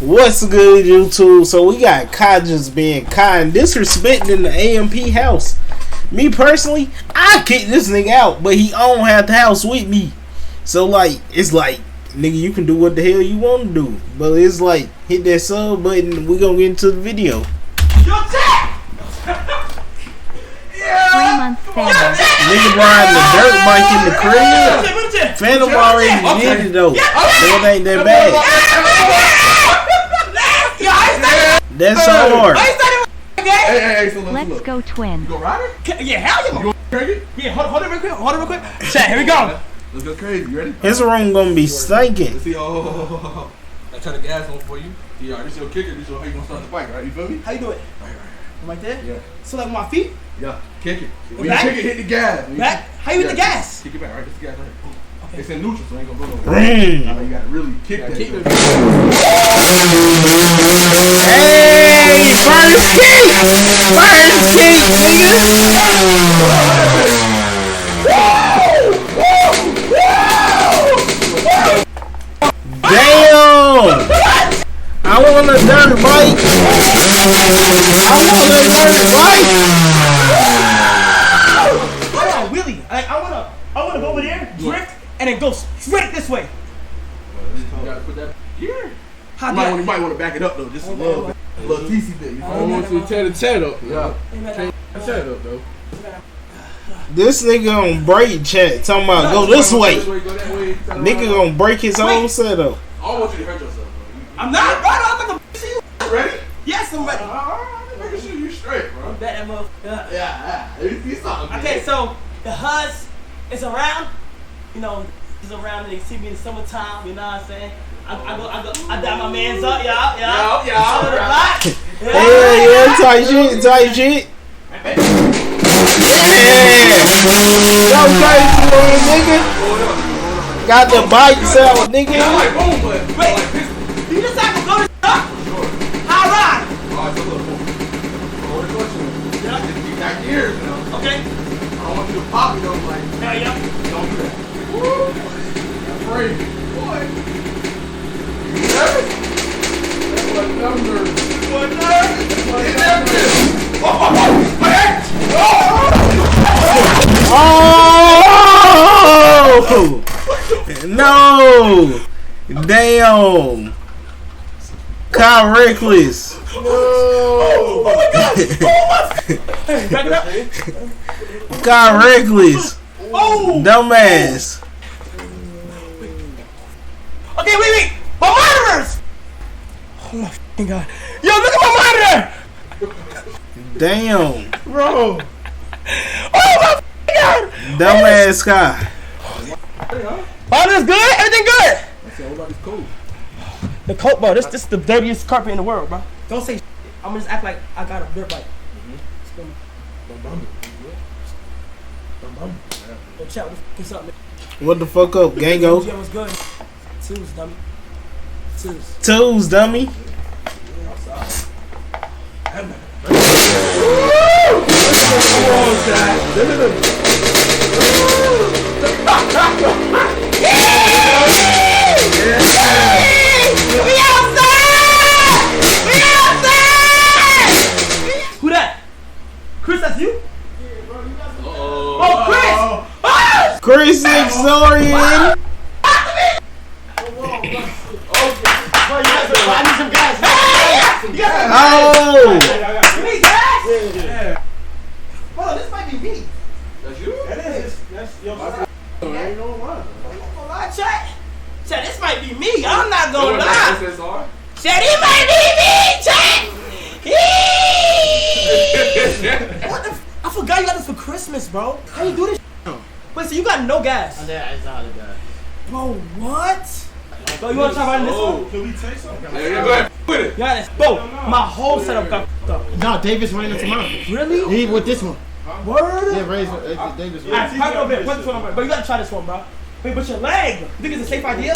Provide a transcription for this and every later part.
What's good, YouTube? So we got Kai just being Kai and disrespecting in the AMP house. Me personally, I kick this nigga out, but he don't have the house with me. So like, it's like, nigga, you can do what the hell you want to do, but it's like, hit that sub button. We gonna get into the video. Yo, Jack! 3 months family. Nigga riding the dirt bike in the crib. Phantom already did it though, so it ain't that bad. That's hard. Hey, so Let's go twin. You go ride it? Yeah, hell yeah. You go crazy? Yeah, hold it real quick. Hold it real quick. Chat, here we go. Let's go crazy. You ready? His room gonna be stinking. Let's see. Oh. I turn the gas on for you. Yeah, this your kicker. This is how you gonna start the bike, right? You feel me? How you do it? Right there? Yeah. So like with my feet? Yeah. Kick it. When you kick it, hit the gas. Back? How you hit the gas? Kick it back, right? This the gas, right? Okay. It's in neutral, so it ain't gonna go nowhere. Now you gotta really kick that. Hey, first kick! First kick, nigga! Damn! I want a dirt bike! I want a dirt bike! Hold on, Willie. I wanna go over there, drift, and then go straight this way. You gotta put that here. How You might want to back it up though, just a little bit. A little TC bit. You I don't want you to tear the chat up. Yeah. Tear the chat up though. This nigga on break chat talking about go this way. Go that way. Nigga gonna break his own setup. I don't want you to hurt yourself, bro. I'm not, bro. I'm like a You ready? Yes, I'm ready. Alright, making sure you straight, bro. That motherfucker. Yeah. Let me see something. Okay, so the HUS is around. You know, it's around and they see me in the summertime. You know what I'm saying? I dye my man's up, y'all. Yeah. Yeah, tight shit. Yeah! Go crazy, little nigga. Got the bikes out, nigga. Wait, you just have to go to up? How ride? Alright, so look. Hold the clutch in. Yeah. You got gears now. Okay. I don't want you to pop it though, like. Yeah. Don't do that. Woo! That's crazy. Boy. You nervous? That's like number. What the? Oh! No! Damn! Kyle Reckless. Oh my God! Hey, back it up. Kyle Reckless. Oh! Dumbass. Okay, wait! My monitors! Oh my f***ing God! Yo, look at my monitor! Damn. Bro! Oh my f***ing God! Dumbass Kyle. Monitor's good? Everything good? Everybody's cool. The coat, bro. This is the dirtiest carpet in the world, bro. Don't say shit. I'm gonna just act like I got a dirt bike. Yo, chat, what's up, man? What the fuck up, Gango? Yeah, what's good? Twos, dummy. Twos, dummy. Who that? Chris, that's you? Uh-oh. Oh, Chris! Ah! Chris Exorian. I need some gas. Oh! You need gas? Yeah. Hold on, this might be me. That's you? That is. That's your Ain't no lie. lie, chat. Chat, this might be me. I'm not gonna lie. SSR? Chat, it might be me, chat. What the I forgot you got this for Christmas, bro. How you do this? Wait, so you got no gas? Yeah, it's not a guy. Bro, what? Bro, you wanna try riding this one? Can we take something? Yeah, go ahead. Put it. Yeah, this. Bro, my whole setup got fucked up. No, Davis ran into mine. Really? He with this one. Word? Yeah, Davis. Alright, put it over there. Put this one over there. But you gotta try this one, bro. Wait, but your leg. You think it's a safe idea?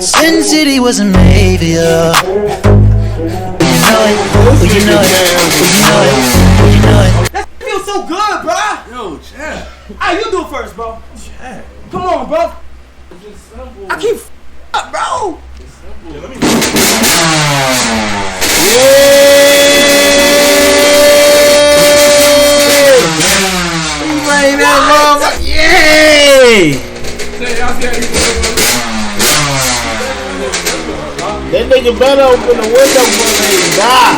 Sin City wasn't made for you. You know it. That feels so good, bro. Yo, Chad. Alright, you do it first, bro. Chad. Come on, bro. It's just simple. I keep up, bro. It's simple. Yeah. Ain't that motherfucker? Yay! That nigga better open the window for they die.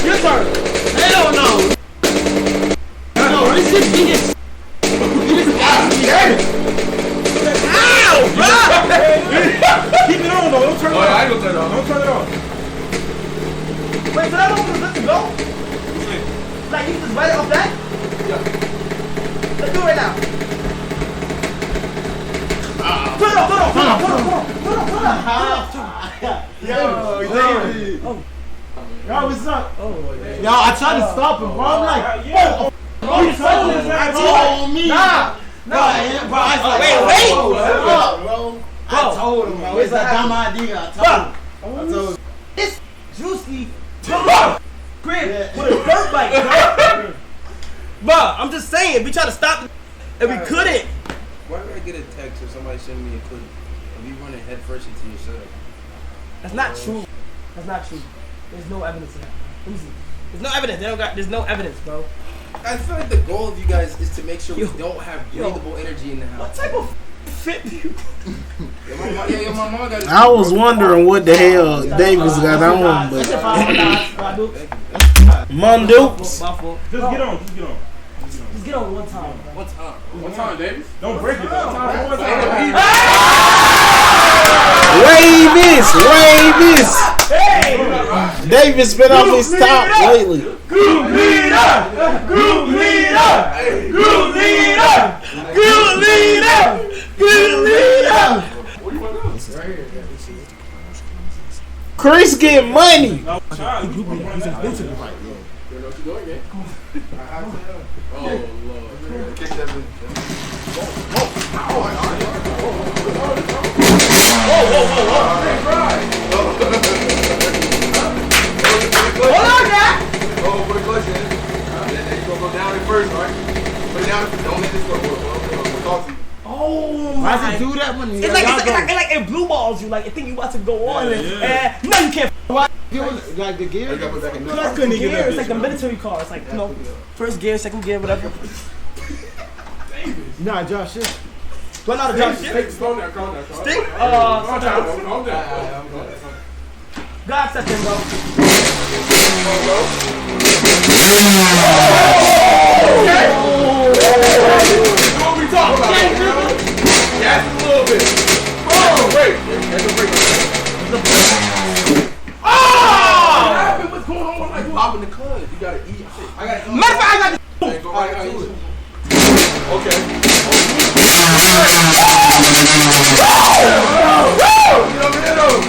Your turn. Hell no. No, this shit is. Ow, bro. Keep it on though. Don't turn it off. I ain't gonna turn it off. Don't turn it off. Wait, so that open is let it go? Like you just write it off that? Yeah. Let's do it right now. Put it on. Yo, David. Yo, what's up? Yo, I tried to stop him, bro. I'm like, bro, you told me. Nah. Bro, I was like, wait. What's up, bro? I told him, bro. It's a dumb idea. I told him. It's juicy. Crib with a dirt bike, bro. Bro, I'm just saying, we tried to stop it and we couldn't. Why did I get a text or somebody send me a clip of you running head first into your setup? That's not true. That's not true. There's no evidence of that. Let me see. There's no evidence. There's no evidence, bro. I feel like the goal of you guys is to make sure we don't have breathable energy in the house. What type of fit you? My mom got I was wondering what the hell Davis got on, but Mundoops. Just get on. Just get on one time. Bro. One time, Davis. Don't break it. One time. Wave this. Davis been off his top lately. Group leader. Chris get money. Oh, Lord. Kick that bitch. Hold on, guy. Oh, put a clutch in. Then you gonna go down it first, right? Put it down. Don't let this go. We'll talk to you. Oh Why my. does it do that when It's like it blue balls you. Like it think you about to go on and no, you can't. like the gear? You gotta put back in That's good gear. It's like the military car. It's like first gear, second gear, whatever. Nah, Josh, shit. Run out of jump shit. Calm down. Stick. Calm down. God set them, bro. What we talking about? Yes, a little bit. Oh, wait. That's a break. Oh! What's going on? Like popping the club. You gotta eat shit. I gotta eat. Matter of fact, I got Go right to it. Okay. Get over there, though.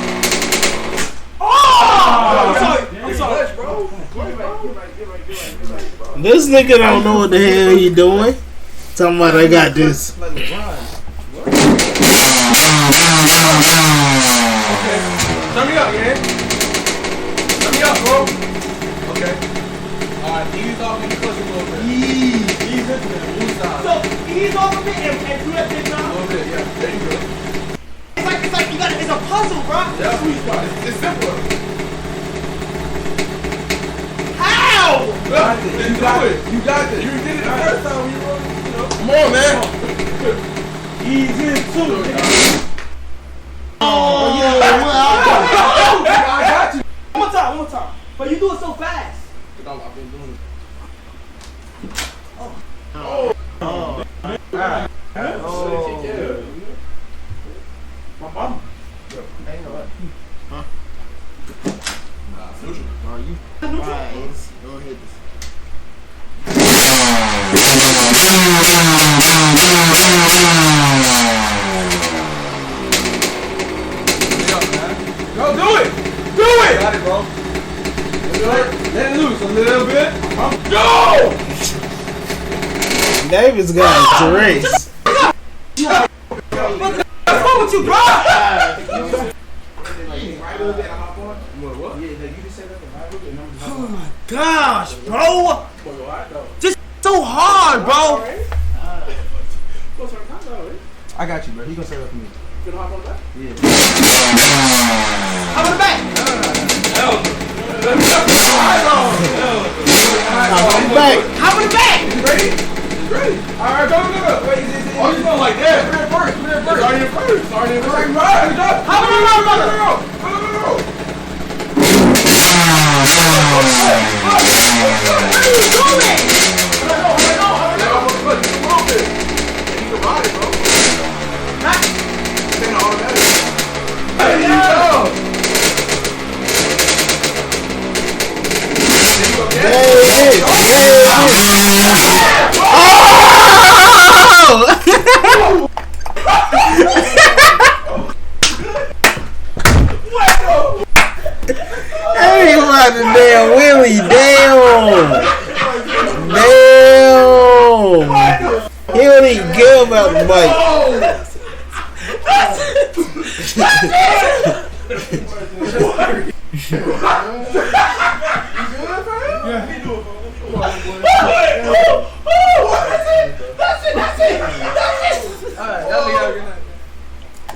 I'm sorry, bro. This nigga don't know what the hell he doing. Talking about I got this. Okay. Turn me up, man. Turn me up, bro. Okay. Alright, ease off in the clutch a little bit. Ease into it. Loose side. So ease off of it and do that thing A now. little bit, yeah. There you go. It's like you got it's a puzzle, bro. That's sweet spot. It's simpler. How? You got it. You got it. You did it the first time when you wrote it, you know. Come on, man. Ease into it. Oh, yeah, I got you. One more time. But you do it so fast. I've been doing it. My mama. Ain't no what? Huh? Neutral. Are you? Alright, go ahead. Go do it! Do it! Got it, bro. Let it loose a little bit. Go! Davis got Tourette's. What's wrong with you, bro? Right a little bit. I'm up on. What? Yeah, you just said that. Right a little bit. gosh, bro. Just so hard, bro. I got you, bro. He gonna set up for me. You gonna hop on the back? Yeah. Hop on the back. Hop on the back. Ready? Ready? Alright, go. Wait, oh, you going like that? Put it first. Starting it first. Hop on the back. Everybody damn Willie, damn. He don't even care about the bike.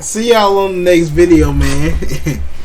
See y'all on the next video, man.